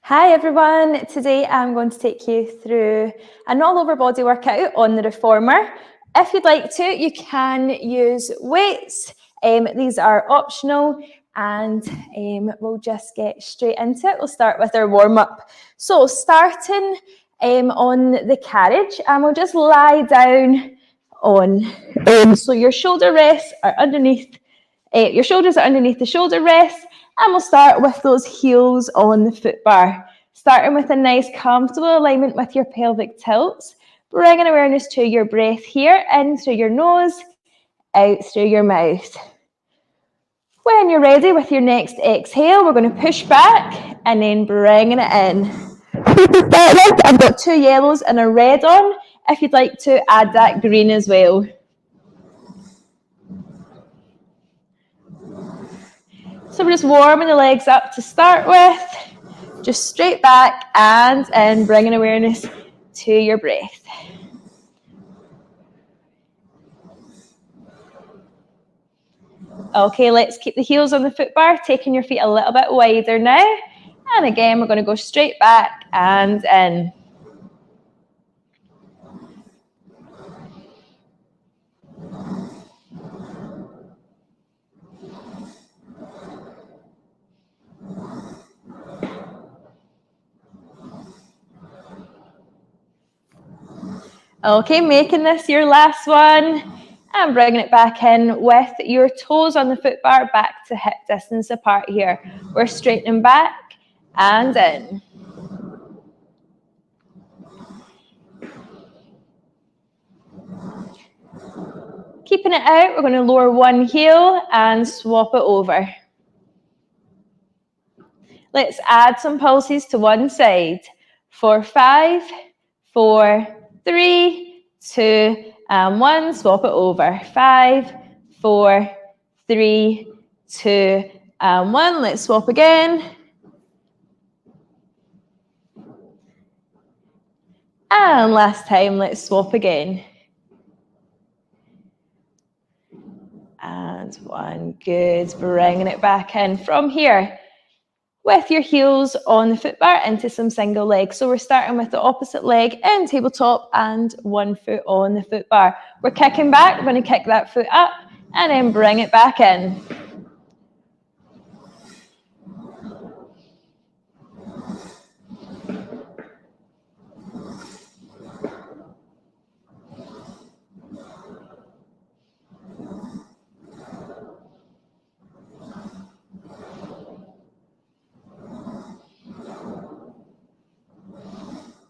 Hi everyone, today I'm going to take you through an all over body workout on the Reformer. If you'd like to, you can use weights. These are optional and we'll just get straight into it. We'll start with our warm up. So starting on the carriage, and we'll just lie down on. So your shoulder rests are underneath, your shoulders are underneath the shoulder rests. And we'll start with those heels on the foot bar. Starting with a nice comfortable alignment with your pelvic tilts. Bringing awareness to your breath here, in through your nose, out through your mouth. When you're ready with your next exhale, we're going to push back and then bringing it in. To start with, I've got 2 yellows and a red on. If you'd like to add that green as well. So we're just warming the legs up to start with. Just straight back and in, bringing awareness to your breath. Okay, let's keep the heels on the foot bar, taking your feet a little bit wider now. And again, we're going to go straight back and in. Okay, making this your last one and bringing it back in with your toes on the foot bar back to hip distance apart here. We're straightening back and in. Keeping it out, we're going to lower one heel and swap it over. Let's add some pulses to one side. For 5, 4, 3, 2, and 1. Swap it over. 5, 4, 3, 2, and 1. Let's swap again. And last time, let's swap again. And 1. Good. Bringing it back in from here. With your heels on the foot bar into some single legs. So we're starting with the opposite leg in tabletop and 1 foot on the foot bar. We're kicking back, we're going to kick that foot up and then bring it back in.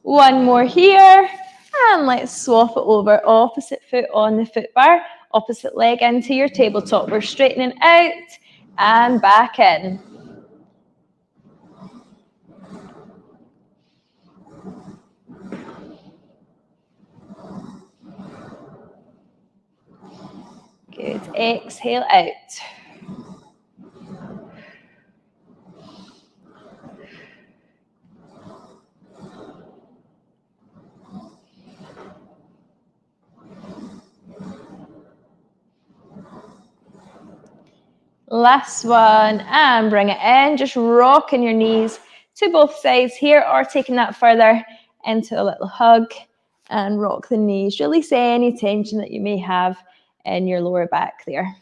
One more here, and let's swap it over. Opposite foot on the foot bar, opposite leg into your tabletop. We're straightening out and back in. Good. Exhale out. Last one, and bring it in. Just rocking your knees to both sides here, or taking that further into a little hug and rock the knees. Release any tension that you may have in your lower back there.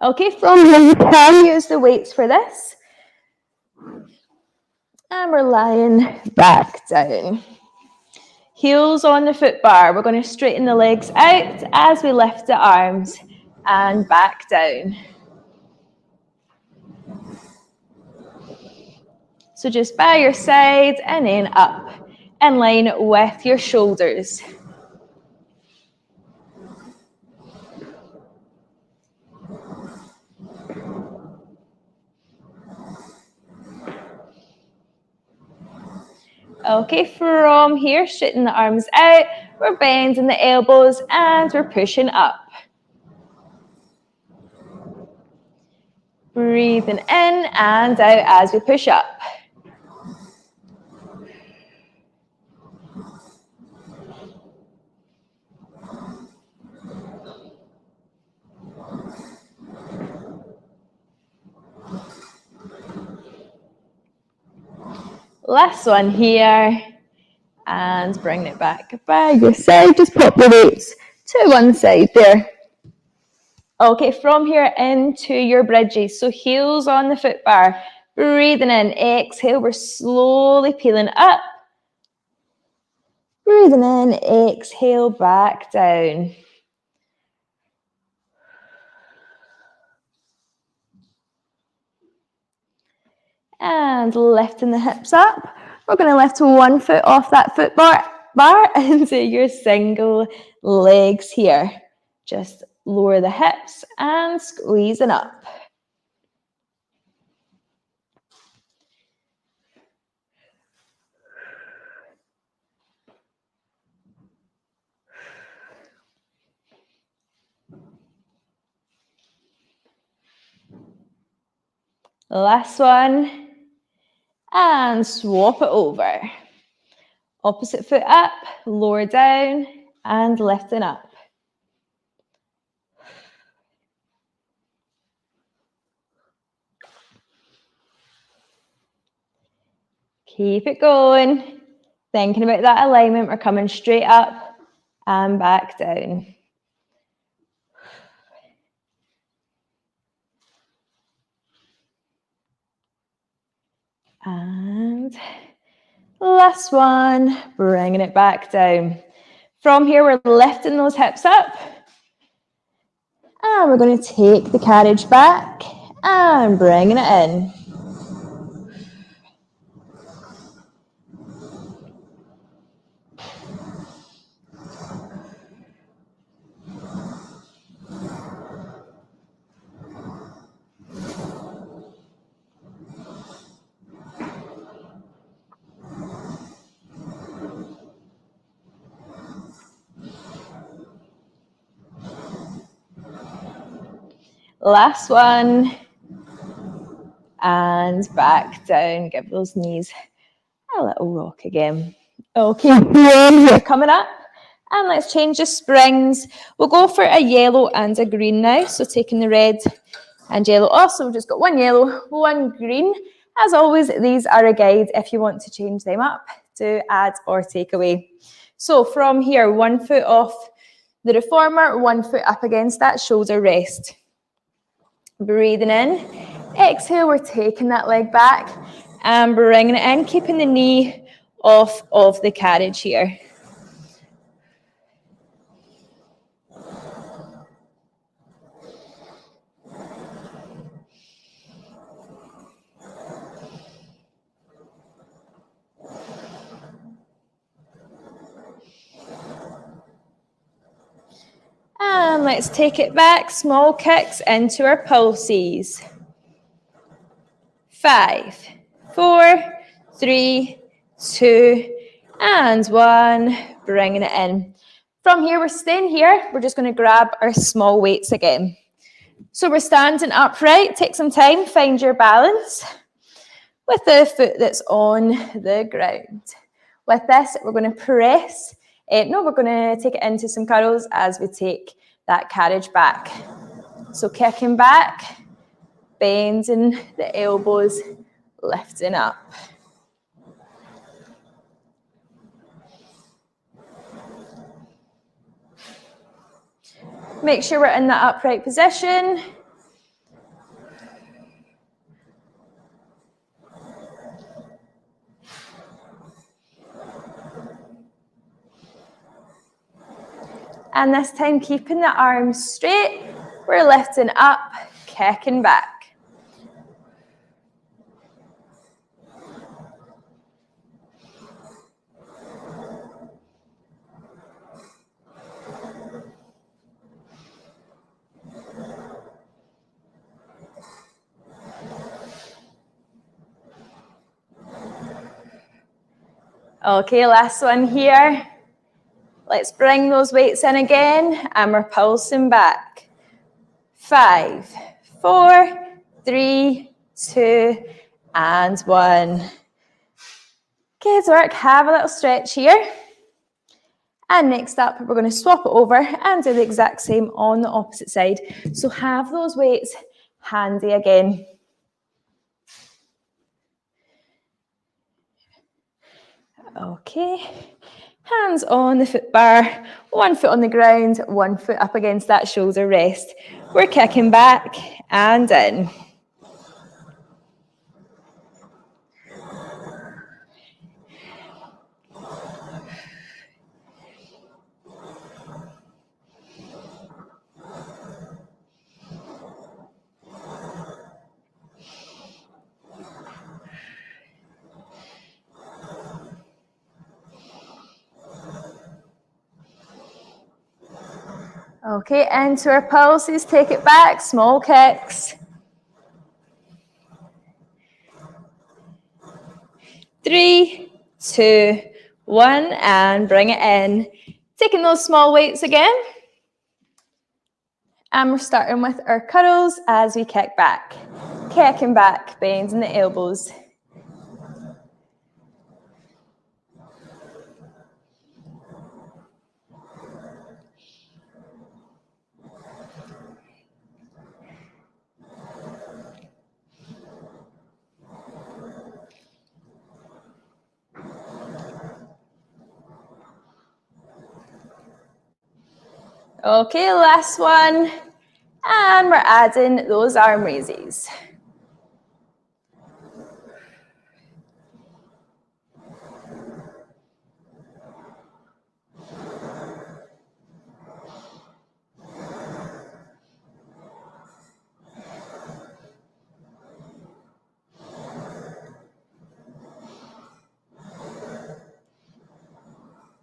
Okay, from here you can use the weights for this. And we're lying back down. Heels on the foot bar. We're going to straighten the legs out as we lift the arms and back down. So just by your side and then up in line with your shoulders. Okay, from here, straighten the arms out. We're bending the elbows and we're pushing up. Breathing in and out as we push up. Last one here. And bring it back by your side. Just pop the weights to one side there. Okay, from here into your bridges. So heels on the foot bar. Breathing in, exhale. We're slowly peeling up. Breathing in, exhale, back down. And lifting the hips up. We're going to lift one foot off that foot bar into your single legs here. Just lower the hips and squeezing up. Last one. And swap it over. Opposite foot up, lower down, and lifting up. Keep it going. Thinking about that alignment, we're coming straight up and back down. And last one, bringing it back down. From here, we're lifting those hips up. And we're going to take the carriage back and bringing it in. Last one. And back down. Give those knees a little rock again. Okay, here coming up. And let's change the springs. We'll go for a yellow and a green now. So taking the red and yellow off. So we've just got one yellow, one green. As always, these are a guide if you want to change them up to add or take away. So from here, 1 foot off the reformer, 1 foot up against that shoulder rest. Breathing in. Exhale, we're taking that leg back and bringing it in, keeping the knee off of the carriage here. And let's take it back, small kicks into our pulses. 5, 4, 3, 2, and 1. Bringing it in. From here, we're staying here. We're just going to grab our small weights again. So we're standing upright. Take some time, find your balance with the foot that's on the ground. With this, we're going to press. We're going to take it into some curls as we take that carriage back. So kicking back, bending the elbows, lifting up. Make sure we're in that upright position. And this time, keeping the arms straight, we're lifting up, kicking back. Okay, last one here. Let's bring those weights in again, and we're pulsing back. 5, 4, 3, 2, and 1. Good work. Have a little stretch here. And next up, we're going to swap it over and do the exact same on the opposite side. So have those weights handy again. Okay, hands on the foot bar, 1 foot on the ground, 1 foot up against that shoulder rest. We're kicking back and in. Okay, into our pulses, take it back, small kicks. 3, 2, 1, and bring it in. Taking those small weights again. And we're starting with our curls as we kick back. Kicking back, bending the elbows. Okay, last one. And we're adding those arm raises.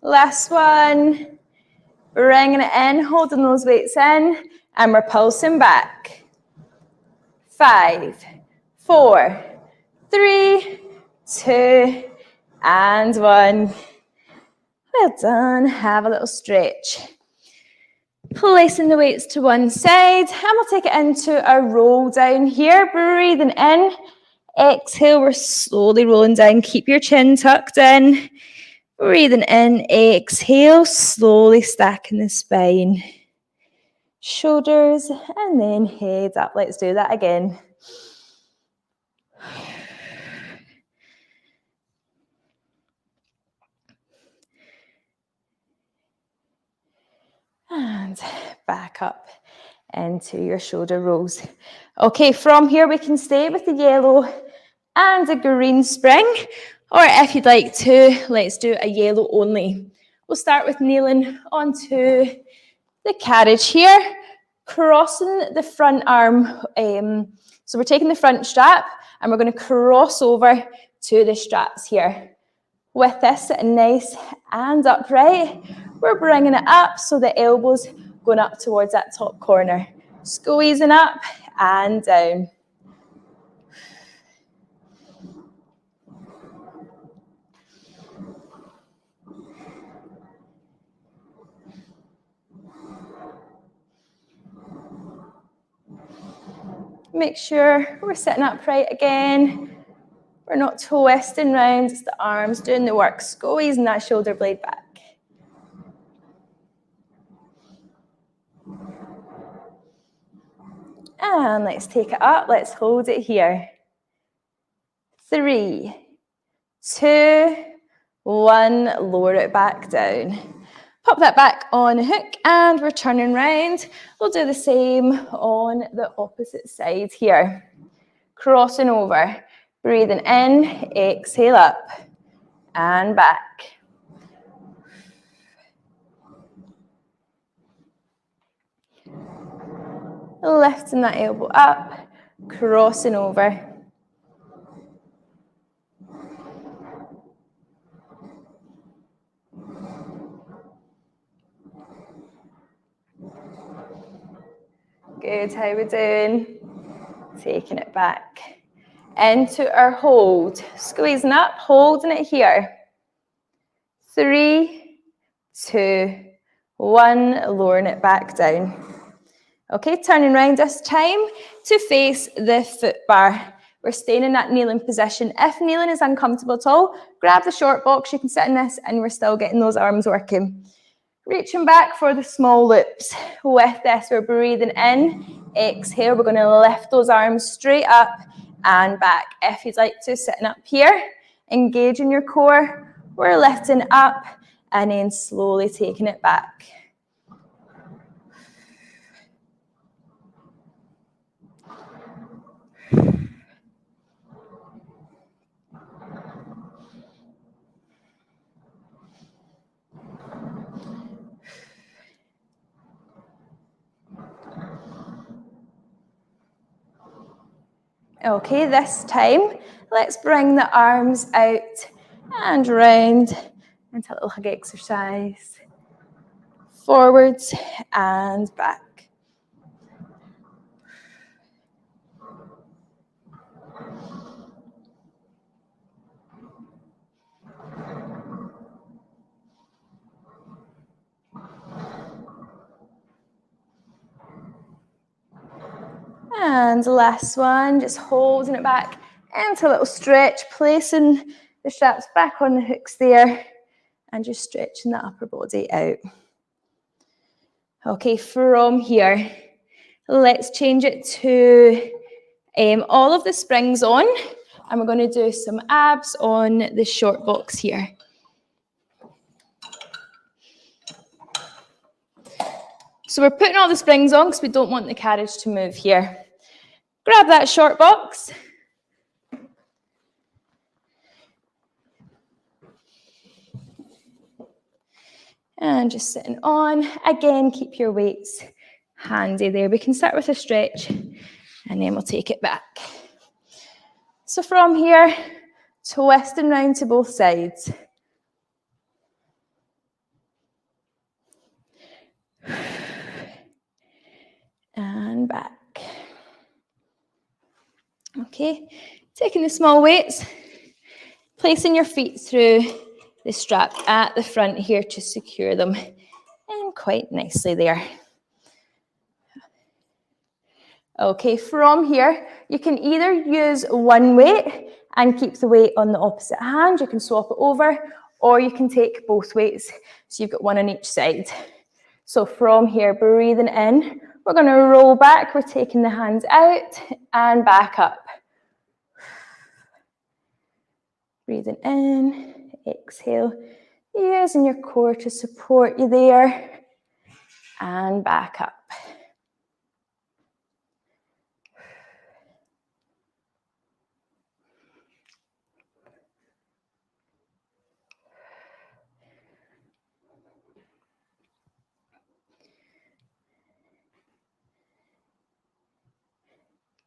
Last one. Bringing it in, holding those weights in, and we're pulsing back. 5, 4, 3, 2, and 1. Well done. Have a little stretch. Placing the weights to one side, and we'll take it into a roll down here. Breathing in. Exhale, we're slowly rolling down. Keep your chin tucked in. Breathing in, exhale, slowly stacking the spine. Shoulders, and then head up. Let's do that again. And back up into your shoulder rolls. Okay, from here we can stay with the yellow and a green spring, or if you'd like to, let's do a yellow only. We'll start with kneeling onto the carriage here, crossing the front arm. So we're taking the front strap and we're going to cross over to the straps here. With this nice and upright, we're bringing it up so the elbows going up towards that top corner. Squeezing up and down. Make sure we're sitting upright again. We're not twisting round, it's the arms doing the work, squeezing that shoulder blade back. And let's take it up, let's hold it here. 3, 2, 1, lower it back down. Pop that back on a hook and we're turning round. We'll do the same on the opposite side here. Crossing over, breathing in, exhale up and back. Lifting that elbow up, crossing over. Good, how we doing? Taking it back into our hold. Squeezing up, holding it here. 3, 2, 1, lowering it back down. Okay, turning around this time to face the foot bar. We're staying in that kneeling position. If kneeling is uncomfortable at all, grab the short box, you can sit in this and we're still getting those arms working. Reaching back for the small loops. With this, we're breathing in, exhale, we're going to lift those arms straight up and back. If you'd like to, sitting up here, engaging your core, We're lifting up and then slowly taking it back. Okay, this time, let's bring the arms out and round into a little hug exercise. Forwards and back. And last one, just holding it back into a little stretch, placing the straps back on the hooks there and just stretching the upper body out. Okay, from here, let's change it to all of the springs on, and we're going to do some abs on the short box here. So we're putting all the springs on because we don't want the carriage to move here. Grab that short box. And just sitting on. Again, keep your weights handy there. We can start with a stretch and then we'll take it back. So from here, twisting round to both sides. And back. Okay, taking the small weights, placing your feet through the strap at the front here to secure them in quite nicely there. Okay, from here, you can either use one weight and keep the weight on the opposite hand. You can swap it over, or you can take both weights. So you've got one on each side. So from here, breathing in, we're going to roll back. We're taking the hands out and back up. Breathing in, exhale, using your core to support you there, and back up.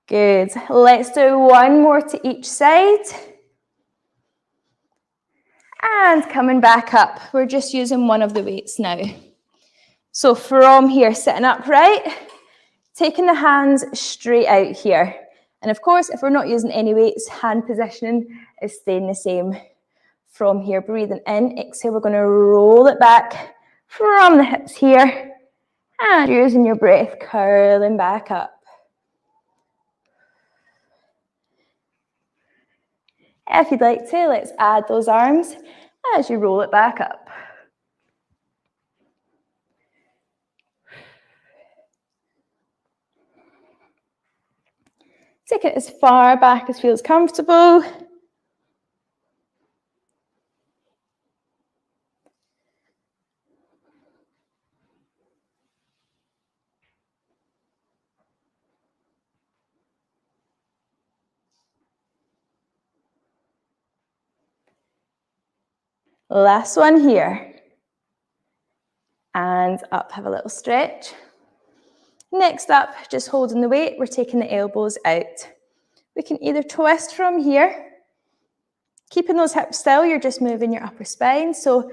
Good. Let's do one more to each side. And coming back up. We're just using one of the weights now. So from here, sitting upright, taking the hands straight out here. And of course, if we're not using any weights, hand positioning is staying the same. From here, breathing in, exhale, we're going to roll it back from the hips here. And using your breath, curling back up. If you'd like to, let's add those arms as you roll it back up. Take it as far back as feels comfortable. Last one here. And up, have a little stretch. Next up, just holding the weight, we're taking the elbows out. We can either twist from here, keeping those hips still, you're just moving your upper spine. So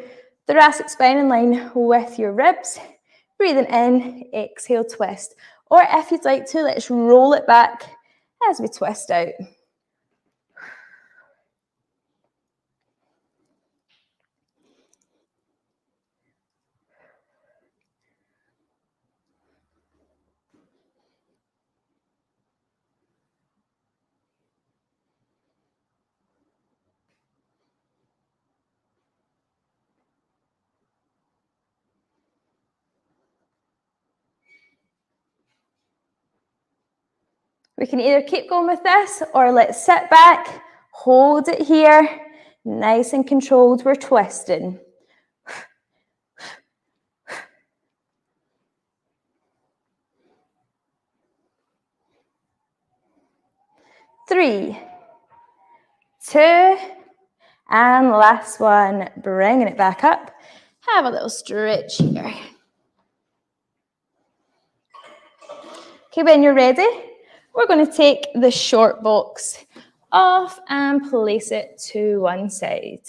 thoracic spine in line with your ribs. Breathing in, exhale, twist. Or if you'd like to, let's roll it back as we twist out. We can either keep going with this or let's sit back, hold it here, Nice and controlled, we're twisting. 3, 2, and last one, bringing it back up. Have a little stretch here. Okay, when you're ready, we're going to take the short box off and place it to one side.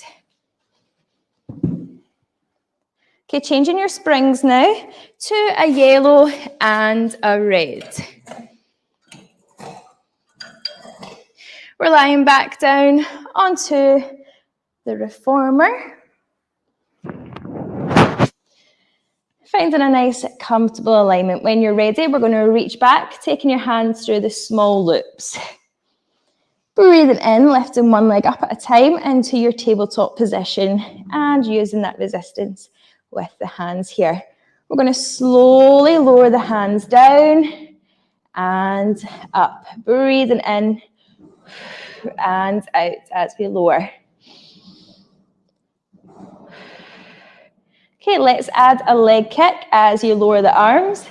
Okay, changing your springs now to a yellow and a red. We're lying back down onto the Reformer. Finding a nice comfortable alignment. When you're ready, we're going to reach back, taking your hands through the small loops. Breathing in, lifting one leg up at a time into your tabletop position and using that resistance with the hands here. We're going to slowly lower the hands down and up. Breathing in and out as we lower. Okay, let's add a leg kick as you lower the arms.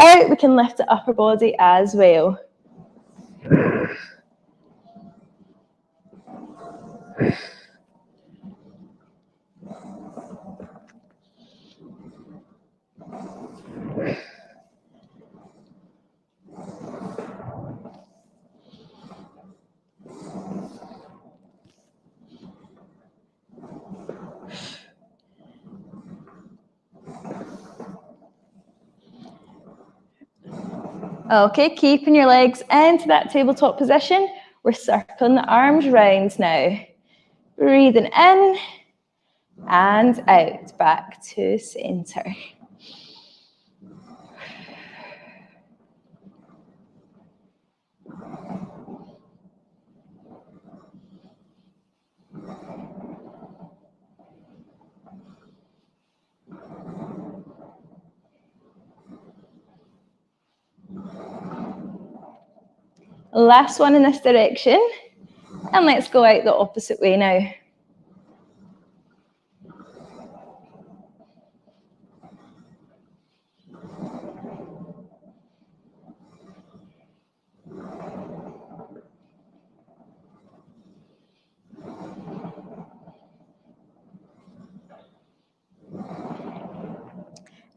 Out, we can lift the upper body as well. Okay, keeping your legs into that tabletop position. We're circling the arms round now. Breathing in and out, back to center. Last one in this direction. And let's go out the opposite way now.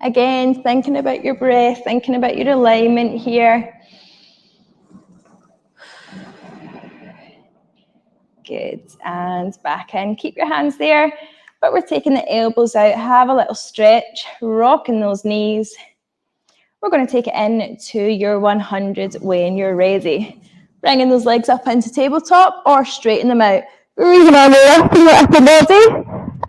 Again, thinking about your breath, thinking about your alignment here. Good, and back in. Keep your hands there, but we're taking the elbows out. Have a little stretch, rocking those knees. We're going to take it into your 100 when you're ready. Bringing those legs up into tabletop or straighten them out. Breathing on the left and the upper body.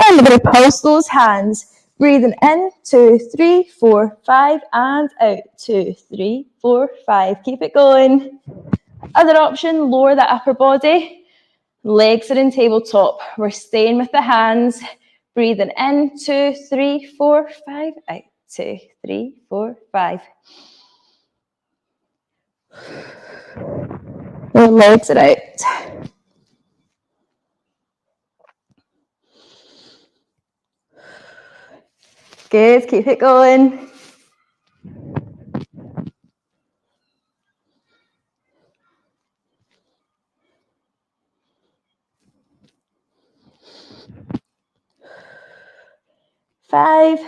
And we're going to pulse those hands. Breathing in, 2, 3, 4, 5, and out, 2, 3, 4, 5. Keep it going. Other option, lower that upper body. Legs are in tabletop. We're staying with the hands. Breathing in, 2, 3, 4, 5, out, 2, 3, 4, 5. The legs are out. Good, keep it going. Five,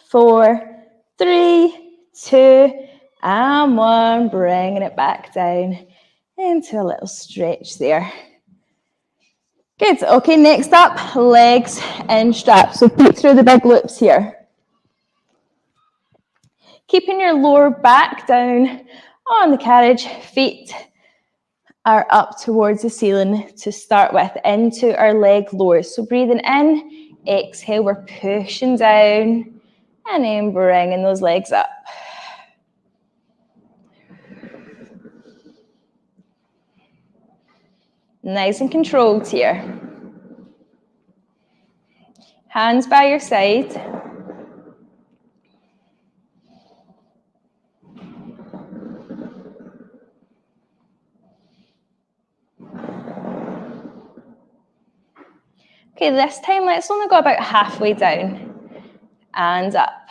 4, 3, 2, and 1. Bringing it back down into a little stretch there. Good. Okay, next up, legs and straps. So peek through the big loops here. Keeping your lower back down on the carriage, feet are up towards the ceiling to start with, into our leg lowers. So breathing in, exhale, we're pushing down, and then bringing those legs up. Nice and controlled here. Hands by your side. Okay, this time let's only go about halfway down and up.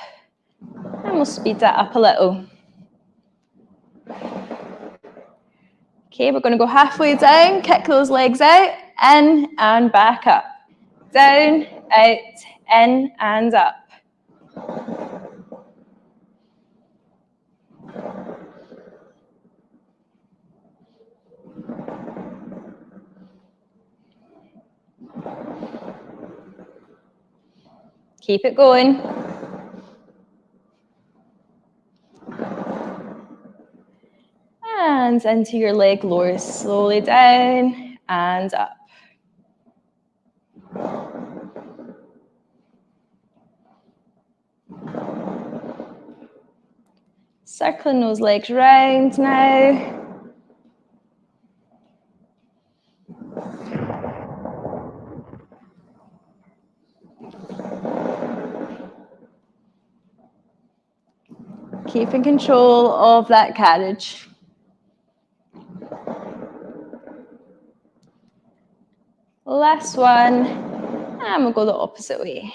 And we'll speed that up a little. Okay, we're going to go halfway down, kick those legs out, in and back up. Down, out, in and up. Keep it going. And into your leg lowers slowly down and up. Circling those legs round now. Keeping control of that carriage. Last one, and we'll go the opposite way.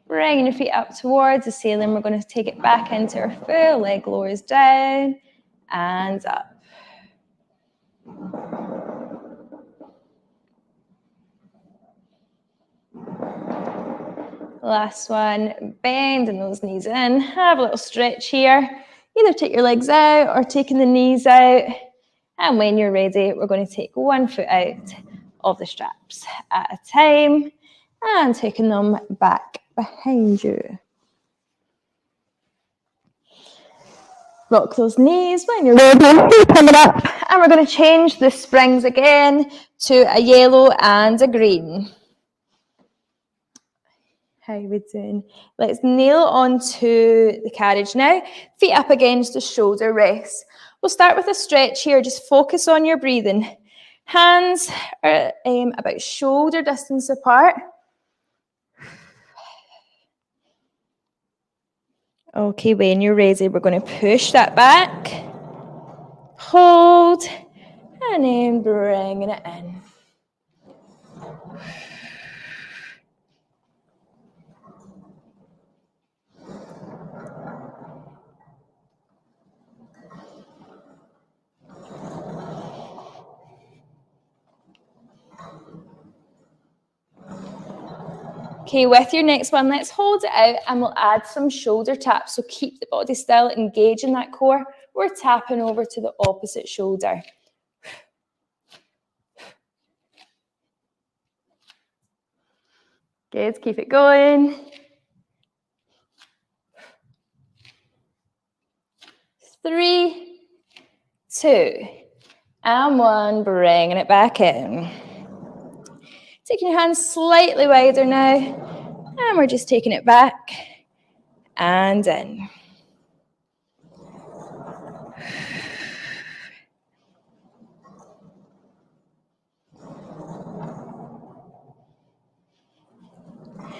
Bringing your feet up towards the ceiling, we're going to take it back into our full leg lowers down and up. Last one, bending those knees in. Have a little stretch here. Either take your legs out or taking the knees out. And when you're ready, we're going to take one foot out of the straps at a time and taking them back behind you. Rock those knees when you're ready. Open it up. And we're going to change the springs again to a yellow and a green. How are we doing? Let's kneel onto the carriage now. Feet up against the shoulder rests. We'll start with a stretch here. Just focus on your breathing. Hands are about shoulder distance apart. Okay, when you're ready, we're going to push that back. Hold. And then bringing it in. Okay, with your next one, let's hold it out and we'll add some shoulder taps. So keep the body still, engage in that core. We're tapping over to the opposite shoulder. Good, keep it going. 3, 2, and 1, bringing it back in. Taking your hands slightly wider now, and we're just taking it back and in.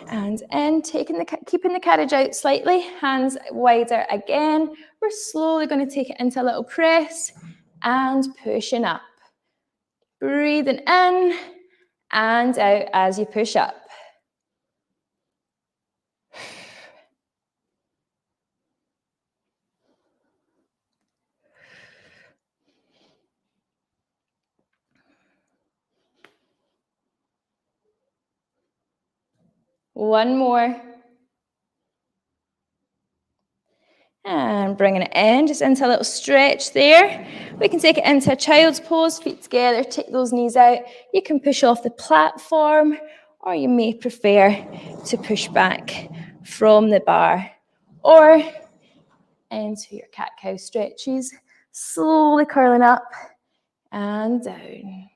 And in, keeping the carriage out slightly, hands wider again. We're slowly going to take it into a little press and pushing up. Breathing in and out as you push up. One more. And bringing it in, just into a little stretch there. We can take it into a child's pose, feet together, take those knees out. You can push off the platform, or you may prefer to push back from the bar, or into your cat-cow stretches, slowly curling up and down.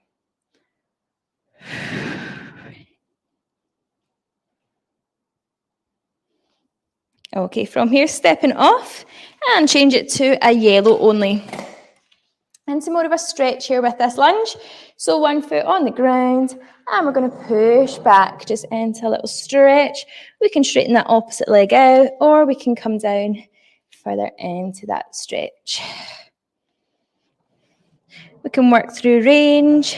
Okay, from here, stepping off and change it to a yellow only. into more of a stretch here with this lunge. So one foot on the ground, and we're going to push back just into a little stretch. We can straighten that opposite leg out, or we can come down further into that stretch. We can work through range,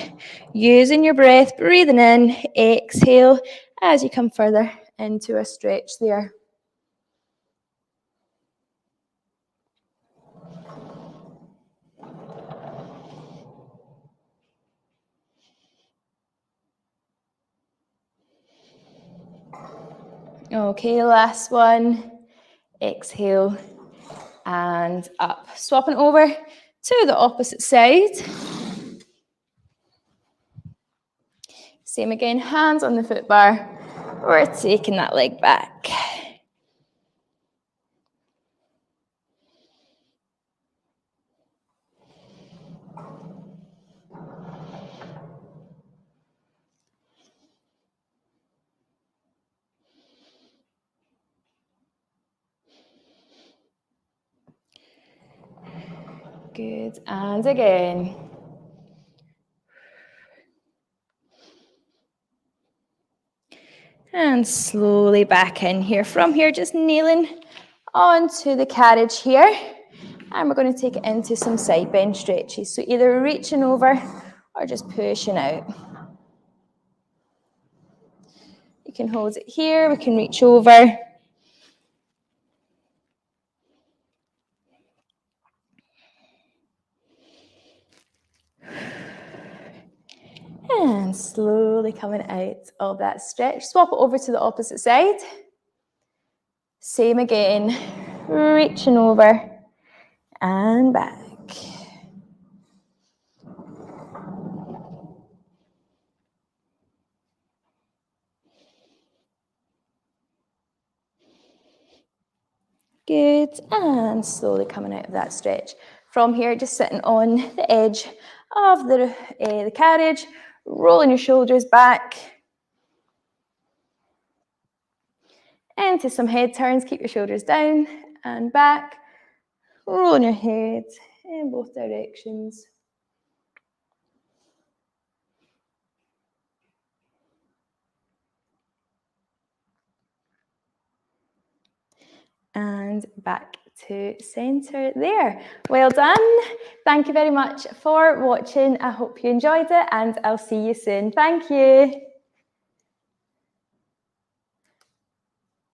using your breath, breathing in, exhale as you come further into a stretch there. Okay, last one. Exhale and up. Swapping over to the opposite side. Same again, hands on the foot bar. We're taking that leg back. Good, and again. And slowly back in here. From here, just kneeling onto the carriage here. And we're going to take it into some side bend stretches. So either reaching over or just pushing out. You can hold it here, we can reach over. And slowly coming out of that stretch. Swap it over to the opposite side. Same again, reaching over and back. Good, and slowly coming out of that stretch. From here, just sitting on the edge of the carriage, rolling your shoulders back. Into some head turns, keep your shoulders down and back. Rolling your head in both directions. And back to center there. Well done. Thank you very much for watching. I hope you enjoyed it, and I'll see you soon. Thank you.